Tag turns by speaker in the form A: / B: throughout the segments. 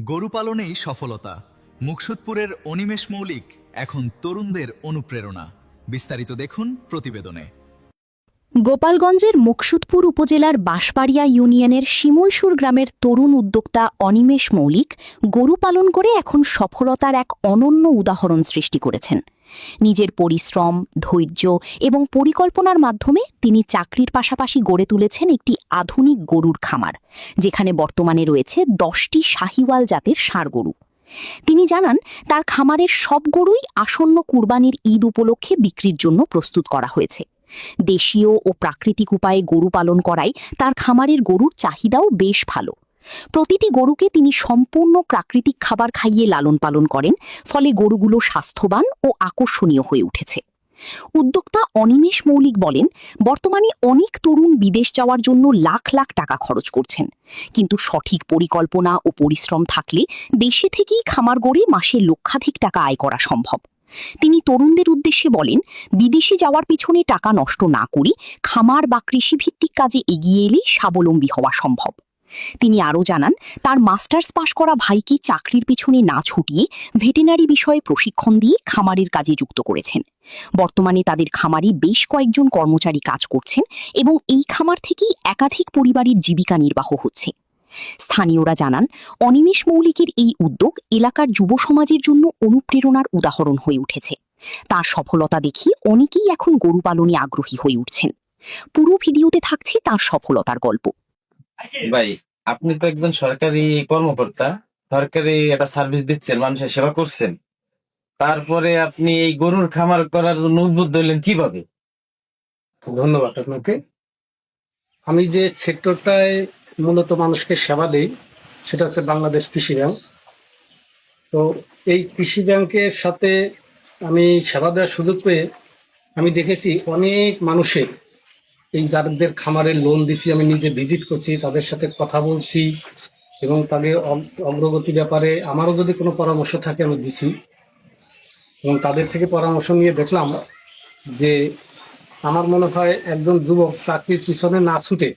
A: গরু পালনেই সফলতা। মুকসুদপুরের অনিমেষ মৌলিক এখন তরুণদের অনুপ্রেরণা। বিস্তারিত দেখুন প্রতিবেদনে।
B: গোপালগঞ্জের মুকসুদপুর উপজেলার বাঁশবাড়িয়া ইউনিয়নের শিমুলসুর গ্রামের তরুণ উদ্যোক্তা অনিমেষ মৌলিক গরু পালন করে এখন সফলতার এক অনন্য উদাহরণ সৃষ্টি করেছেন। নিজের পরিশ্রম, ধৈর্য এবং পরিকল্পনার মাধ্যমে তিনি চাকরির পাশাপাশি গড়ে তুলেছেন একটি আধুনিক গরুর খামার, যেখানে বর্তমানে রয়েছে 10টি শাহিওয়াল জাতের ষাঁড় গরু। তিনি জানান, তার খামারের সব গরুই আসন্ন কুরবানির ঈদ উপলক্ষে বিক্রির জন্য প্রস্তুত করা হয়েছে। দেশীয় ও প্রাকৃতিক উপায়ে গরু পালন করায় তার খামারের গরুর চাহিদাও বেশ ভালো। প্রতিটি গরুকে তিনি সম্পূর্ণ প্রাকৃতিক খাবার খাইয়ে লালন পালন করেন, ফলে গরুগুলো স্বাস্থ্যবান ও আকর্ষণীয় হয়ে উঠেছে। উদ্যোক্তা অনিমেষ মৌলিক বলেন, বর্তমানে অনেক তরুণ বিদেশ যাওয়ার জন্য লাখ লাখ টাকা খরচ করছেন, কিন্তু সঠিক পরিকল্পনা ও পরিশ্রম থাকলে দেশে থেকেই খামার গড়ে মাসে লক্ষাধিক টাকা আয় করা সম্ভব। তিনি তরুণদের উদ্দেশ্যে বলেন, বিদেশে যাওয়ার পিছনে টাকা নষ্ট না করে খামার বা কৃষিভিত্তিক কাজে এগিয়ে এলে স্বাবলম্বী হওয়া সম্ভব। তিনি আরও জানান, তার মাস্টার্স পাশ করা ভাইকে চাকরির পিছনে না ছুটিয়ে ভেটেরিনারি বিষয়ে প্রশিক্ষণ দিয়ে খামারের কাজে যুক্ত করেছেন। বর্তমানে তাদের খামারে বেশ কয়েকজন কর্মচারী কাজ করছেন এবং এই খামার থেকেই একাধিক পরিবারের জীবিকা নির্বাহ হচ্ছে। স্থানীয়রা জানান, অনিমেষ মৌলিকের এই উদ্যোগ এলাকার যুব সমাজের জন্য অনুপ্রেরণার উদাহরণ হয়ে উঠেছে। তার সফলতা দেখি অনেকেই এখন গরু পালনে আগ্রহী হয়ে উঠছেন। পুরো ভিডিওতে থাকছে তার সফলতার গল্প।
C: ভাই, আপনি তো একজন সরকারি কর্মকর্তা, সরকারি একটা সার্ভিস দিচ্ছেন, মানুষের সেবা করছেন, তারপরে আপনি এই গরুর খামার করার জন্য উদ্বুদ্ধ হলেন কিভাবে?
D: ধন্যবাদ আপনাকে। আমি যে সেক্টরটায় মূলত মানুষকে সেবা দেই সেটা হচ্ছে বাংলাদেশ কৃষি ব্যাংক। তো এই কৃষি ব্যাংকের সাথে আমি সেবা দেওয়ার সুযোগ পেয়ে আমি দেখেছি অনেক মানুষের এই যাদের খামারের লোন দিছি, আমি নিজে ভিজিট করছি, তাদের সাথে কথা বলছি এবং তাদের অগ্রগতি ব্যাপারে আমারও যদি কোনো পরামর্শ থাকে আমি দিছি এবং তাদের থেকে পরামর্শ নিয়ে দেখলাম যে আমার মনে হয় একজন যুবক চাকরির পিছনে না ছুটে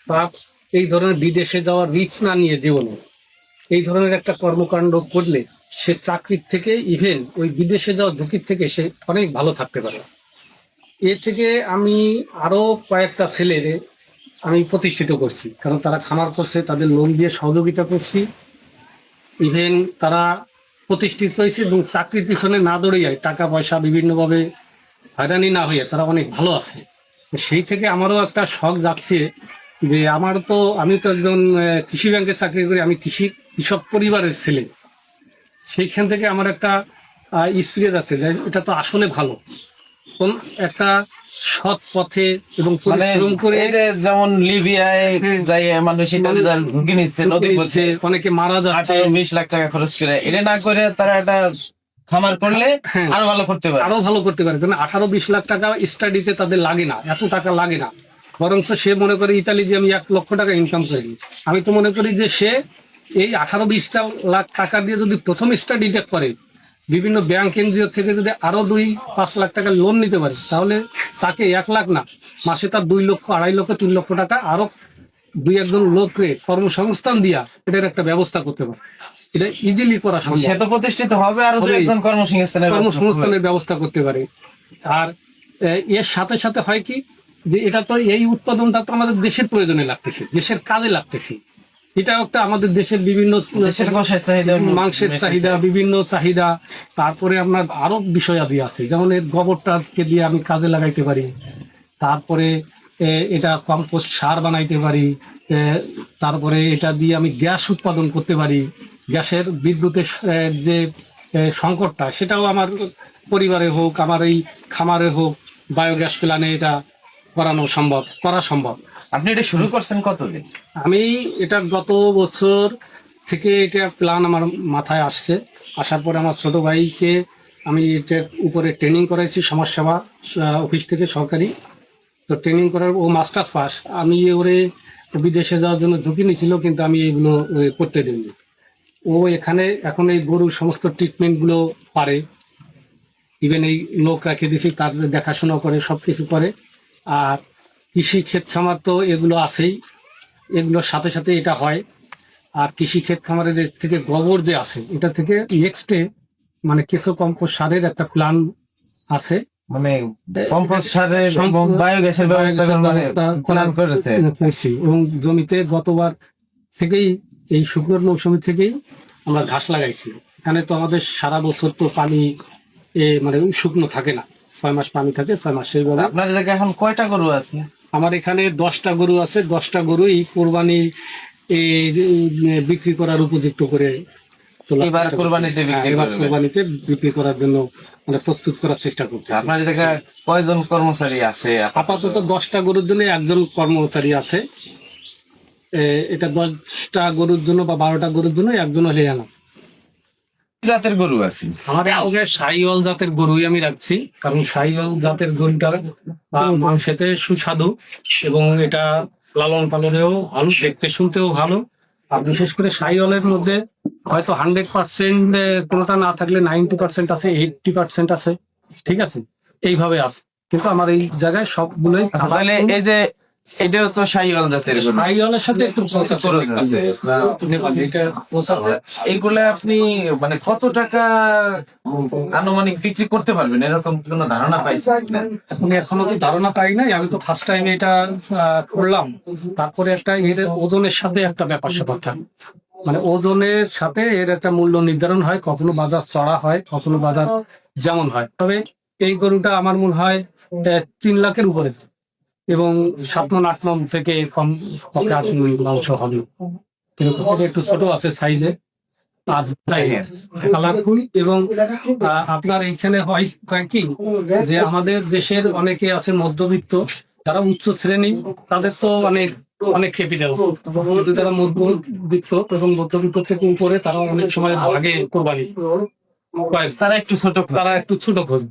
D: বা এই ধরনের বিদেশে যাওয়ার রিস্ক না নিয়ে জীবনে এই ধরনের একটা কর্মকাণ্ড করলে সে চাকরির থেকে ইভেন ওই বিদেশে যাওয়ার ঝুঁকির থেকে সে অনেক ভালো থাকতে পারে। এ থেকে আমি আরো কয়েকটা ছেলের আমি প্রতিষ্ঠিত করছি, কারণ তারা খামার করছে, তাদের লোন দিয়ে সহযোগিতা করছি, ইভেন তারা প্রতিষ্ঠিত হয়েছে এবং চাকরির পিছনে না দৌড়ে যায়, টাকা পয়সা বিভিন্নভাবে হয়রানি না হয়ে তারা অনেক ভালো আছে। সেই থেকে আমারও একটা শখ যাচ্ছে যে আমি তো একজন কৃষি ব্যাংকে চাকরি করি, আমি কৃষক পরিবারের ছেলে। সেইখান থেকে আমার একটা এক্সপিরিয়েন্স আছে যে এটা তো আসলে ভালো, কোন একটা সৎ পথে এবং পরিশ্রম করে,
C: এই যে যেমন লিবিয়ায় যাই মানুষ ঢুকে নিচ্ছে, নদী করছে,
D: অনেকে মারা যাচ্ছে,
C: 20 লাখ টাকা খরচ করে, এটা না করে তারা একটা খামার করলে আরো ভালো করতে পারে,
D: কারণ 18-20 লাখ টাকা স্টাডিতে তাদের লাগে না, এত টাকা লাগে না। বরঞ্চ সে মনে করে ইতালি দিয়ে আমি 1 লক্ষ টাকা ইনকাম করি, আমি তো মনে করি যে সে এই 18-20 লাখ টাকা দিয়ে যদি প্রথম স্টাডিটা করে, বিভিন্ন ব্যাংক এনজিও থেকে যদি আরো 2-5 লাখ টাকা লোন নিতে পারে, তাহলে তাকে 1 লাখ না, মাসে তার 2 লক্ষ, 2.5 লক্ষ, 3 লক্ষ টাকা আরো 2-1 জন লোককে কর্মসংস্থান দিয়া এটার একটা ব্যবস্থা করতে পারে। এটা ইজিলি করা সম্ভব।
C: সে তো প্রতিষ্ঠিত হবে, আর
D: কর্মসংস্থানের ব্যবস্থা করতে পারে। আর এর সাথে সাথে হয় কি যে এটা তো এই উৎপাদনটা তো আমাদের দেশের প্রয়োজনে লাগতেছে, দেশের কাজে লাগতেছে। এটা একটা আমাদের দেশের বিভিন্ন মাংসের চাহিদা, বিভিন্ন চাহিদা, তারপরে আপনার আরো বিষয়াদি আছে, যেমন এর গোবরটাকে দিয়ে আমি কাজে লাগাইতে পারি, তারপরে এটা কম্পোস্ট সার বানাইতে পারি, তারপরে এটা দিয়ে আমি গ্যাস উৎপাদন করতে পারি। গ্যাসের বিদ্যুতের যে সংকটটা, সেটাও আমার পরিবারে হোক, আমার এই খামারে হোক, বায়োগ্যাস প্ল্যানে এটা করা সম্ভব।
C: আপনি এটা শুরু করছেন কতদিন?
D: আমি এটা গত বছর থেকে এটা প্ল্যান আমার মাথায় আসছে। আসার পরে আমার ছোট ভাইকে আমি এটার উপরে ট্রেনিং করাইছি, সমাজসেবা অফিস থেকে সরকারি। তো ট্রেনিং করার ও মাস্টার্স পাস, আমি ওরে বিদেশে যাওয়ার জন্য ঝুঁকি নিয়েছিল, কিন্তু আমি এগুলো করতে দিইনি। ও এখানে এখন এই গরুর সমস্ত ট্রিটমেন্টগুলো পারে, ইভেন এই লোক রেখে দিছি, তার দেখাশোনা করে, সবকিছু করে। আর কৃষি ক্ষেত খামার তো এগুলো আছেই, এগুলোর সাথে সাথে এটা হয়। আর কৃষি ক্ষেত খামারের এর থেকে গোবর যে আসে এটা থেকে নেক্সটে মানে কেঁচো কম্পোস্ট সারের একটা প্ল্যান আছে।
C: মানে কম্পোস্ট সারের এবং
D: সম্পূর্ণ
C: বায়োগ্যাসের ব্যবস্থা প্ল্যান করেছে।
D: করছি এবং জমিতে গতবার থেকেই এই শুকনোর মৌসুমি থেকেই আমরা ঘাস লাগাইছি। এখানে তো আমাদের সারা বছর তো পানি মানে শুকনো থাকে না, 6 মাস পানি থাকে, 6 মাস সেইভাবে।
C: আপনার এলাকায় এখন কয়টা গরু আছে?
D: আমার এখানে 10টা গরু আছে, 10টা গরুই কোরবানি বিক্রি করার উপযুক্ত করে তোলা।
C: এবার কোরবানিতে বিক্রি
D: এবার
C: করবেন?
D: কোরবানিতে বিক্রি করার জন্য মানে প্রস্তুত করার চেষ্টা করছি।
C: আপনার এলাকায় কয়জন কর্মচারী আছে?
D: আপাতত 10টা গরুর জন্য একজন কর্মচারী আছে। এটা 10টা গরুর জন্য বা 12টা গরুর জন্য একজন হলে আনা।
C: কি জাতের গরু আছে?
D: আমাদের আগে শাহিওয়াল জাতের গরুই আমি রাখছি, কারণ শাহিওয়াল জাতের গরুটা মাংসেতে সুস্বাদু এবং এটা লালন পালনেও ভালো, দেখতে শুনতেও ভালো। আর বিশেষ করে শাহিওয়ালের মধ্যে হয়তো 100% কোনোটা না থাকলে 90% আছে, 80% আছে, ঠিক আছে, এইভাবে আছে। কিন্তু আমার এই জায়গায় সবগুলোই
C: তাহলে এই যে এটা হচ্ছে শাহিওয়াল জাতের গরু,
D: শাহিওয়ালের সাথে একটু প্রচার আছে। এটা প্রচার
C: এইগুলা আপনি মানে কত টাকা আনুমানিক বিক্রি করতে পারবেন এরকম কোনো ধারণা পাইছেন?
D: আমি এখনো তো ধারণা পাই নাই, আমি তো ফার্স্ট টাইম এটা করলাম। তারপরে একটা এর ওজনের সাথে একটা ব্যাপার স্যাপার থাকে, মানে ওজনের সাথে এর একটা মূল্য নির্ধারণ হয়, কখনো বাজার চড়া হয়, কখনো বাজার যেমন হয়। তবে এই গরুটা আমার মনে হয় 3 লাখের উপরে এবং 7 মণ 8 মণ থেকে কম 8 মণ মাংস হবে, কিন্তু একটু ছোট আছে সাইজে আর কালারফুল। এবং আপনার এইখানে হয় কি যে আমাদের দেশের অনেকে আছে মধ্যবিত্ত, যারা উচ্চ শ্রেণী, তাদের তো অনেক অনেক ক্যাপিটাল, যারা মধ্যবিত্ত এবং মধ্যবিত্ত থেকে উপরে তারা অনেক সময় আগে কোরবানি, তারা একটু ছোট খোঁজ।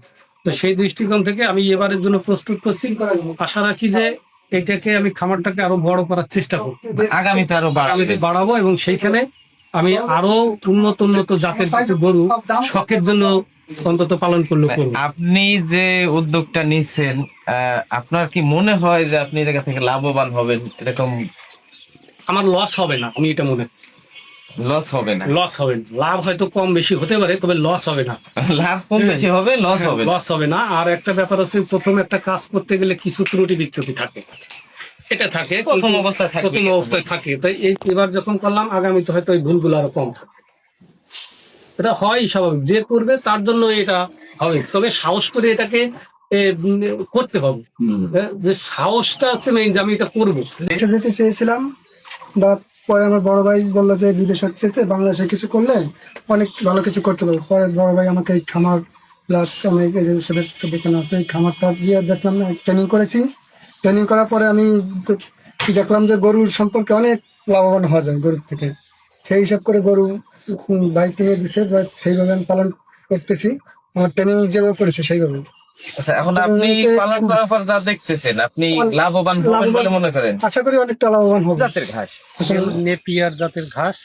D: তো সেই দৃষ্টিকোণ থেকে আমি এবারের জন্য প্রস্তুত করছি। আশা রাখি যে এটাকে আমি খামারটাকে আরো বড় করার চেষ্টা করব,
C: আগামীতে আরো
D: বাড়াবো এবং সেইখানে আমি আরো উন্নত জাতের কিছু গরু শখের জন্য অন্তত পালন করলো করবো।
C: আপনি যে উদ্যোগটা নিচ্ছেন, আপনার কি মনে হয় যে আপনি এর থেকে লাভবান হবেন? এরকম
D: আমার লস হবে না, আমি এটা মনে
C: লস হবে না?
D: লস হবে না, লাভ হয়তো কম বেশি হতে পারে, তবে লস হবে না।
C: লাভ কম বেশি হবে, লস হবে না?
D: লস হবে না। আর একটা ব্যাপার আছে, প্রথম একটা কাজ করতে গেলে কিছু ত্রুটি বিচ্যুতি থাকে, এটা থাকে,
C: প্রথম অবস্থায়
D: থাকে। তাই এবার যখন করলাম, আগামীতে হয়তো এই ভুলগুলো আরো কম থাকে। এটা হয় স্বাভাবিক, যে করবে তার জন্য এটা হবে, তবে সাহস করে এটাকে করতে হবে। যে সাহসটা আছে মেইন, যে আমি এটা করবো।
E: এটা যেতে চেয়েছিলাম, বা পরে আমার বড় ভাই বললো যে বিদেশ হচ্ছে, বাংলাদেশে কিছু করলে অনেক ভালো কিছু করতে পারবো। পরে বড় ভাই আমাকে এই খামার প্লাস অনেক দোকান আছে, এই খামারটা দিয়ে দেখলাম, ট্রেনিং করেছি। ট্রেনিং করার পরে আমি দেখলাম যে গরুর সম্পর্কে অনেক লাভবান হওয়া যায় গরুর থেকে। সেই হিসাব করে গরু ভাই কিনে দিচ্ছে, সেইভাবে আমি পালন করতেছি। আমার ট্রেনিং যেভাবে করেছে সেইভাবে।
C: আচ্ছা, এখন আপনি পালন করার পর যা দেখতেছেন, আপনি লাভবান হবেন বলে মনে করেন?
E: আশা করি অনেকটা লাভবান হবে।
C: জাতের ঘাস,
D: নেপিয়ার জাতের ঘাস,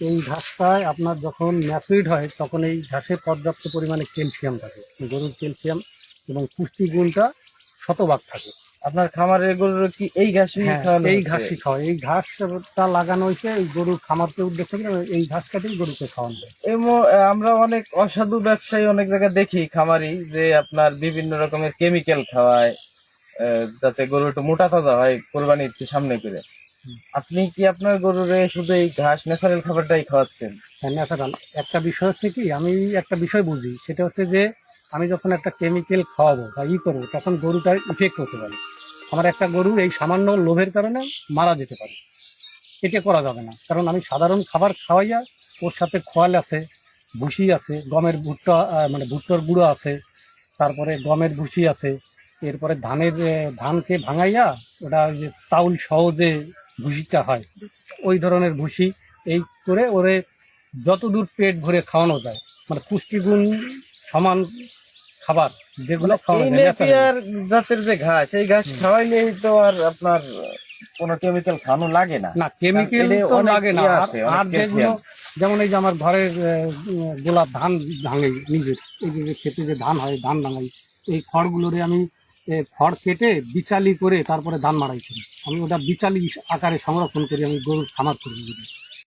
D: এই ঘাসটায় আপনার যখন ম্যাচুরিড হয় তখন এই ঘাসে পর্যাপ্ত পরিমাণে ক্যালসিয়াম থাকে, গরুর ক্যালসিয়াম এবং পুষ্টিগুণটা শতভাগ থাকে।
C: আপনার খামারের গরুর কি এই ঘাসই খাওয়ানো
D: এই
C: হচ্ছে?
D: ঘাসই খাওয়া, এই ঘাসটা লাগানো হয়েছে এই গরুর খামারকে উদ্দেশ্য করে, এই ঘাসটাকেই গরুকে খাওয়ানো যায়।
C: আমরা অনেক অসাধু ব্যবসায়ী অনেক জায়গায় দেখি, খামারি যে আপনার বিভিন্ন রকমের কেমিক্যাল খাওয়ায় যাতে গরু একটু মোটা তাজা হয় কোরবানির সামনে করে। আপনি কি আপনার গরুরে শুধু এই ঘাস ন্যাচারাল খাবারটাই খাওয়াচ্ছেন?
D: ন্যাচারাল। একটা বিষয় হচ্ছে কি, আমি একটা বিষয় বুঝি, সেটা হচ্ছে যে আমি যখন একটা কেমিক্যাল খাওয়াবো বা করবো, তখন গরুটার ইফেক্ট হতে পারে। আমার একটা গরু এই সামান্য লোভের কারণে মারা যেতে পারে, এটা করা যাবে না। কারণ আমি সাধারণ খাবার খাওয়াইয়া, ওর সাথে খোয়াল আছে, ভুসি আছে, গমের ভুট্টা মানে ভুট্টার গুঁড়ো আছে, তারপরে গমের ভুসি আছে, এরপরে ধানকে ভাঙাইয়া ওটা যে চাউল সহ যে ভুসিটা হয়, ওই ধরনের ভুসি, এই করে ওরে যতদূর পেট ভরে খাওয়ানো যায়, মানে পুষ্টিগুণ সমান খাবার যেগুলো খাওয়ানো যায়।
C: নেপিয়ার জাতের যে ঘাস, এই ঘাস খাওয়াইলে তো আর আপনার কোনো কেমিক্যাল খাওয়ানো লাগে না?
D: না, কেমিক্যাল তো লাগে না। আর যেগুলো, যেমন এই যে আমার ঘরের গোলাপ ধান ভাঙাই, নিজের এই যে খেতে যে ধান হয়, ধান ভাঙাই, এই খড়গুলোরে আমি খড় কেটে বিচালি করে তারপরে ধান মাড়াই করি। আমি ওটা বিচালি আকারে সংরক্ষণ করি, আমি গরুর খামার করি।